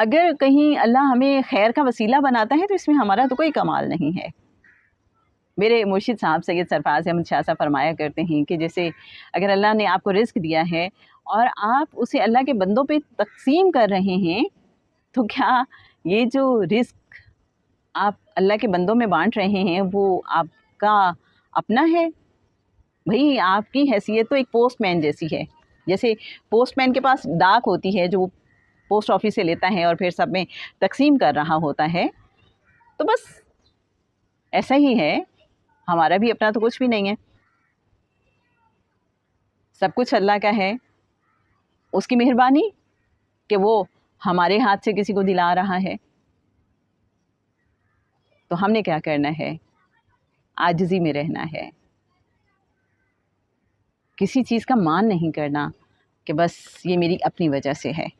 अगर कहीं अल्लाह हमें खैर का वसीला बनाता है तो इसमें हमारा तो कोई कमाल नहीं है। मेरे मुर्शिद साहब सैयद सरफराज अहमद शाह साहब फरमाया करते हैं कि जैसे अगर अल्लाह ने आपको रिज़्क दिया है और आप उसे अल्लाह के बंदों पे तक़सीम कर रहे हैं, तो क्या ये जो रिज़्क आप अल्लाह के बंदों में बाँट रहे हैं वो आपका अपना है? भई आपकी हैसियत तो एक पोस्टमैन जैसी है। जैसे पोस्टमैन के पास डाक होती है जो वो पोस्ट ऑफिस से लेता है और फिर सब में तक़सीम कर रहा होता है, तो बस ऐसा ही है, हमारा भी अपना तो कुछ भी नहीं है। सब कुछ अल्लाह का है, उसकी मेहरबानी कि वो हमारे हाथ से किसी को दिला रहा है। तो हमने क्या करना है? आजिज़ी में रहना है। किसी चीज़ का मान नहीं करना कि बस ये मेरी अपनी वजह से है।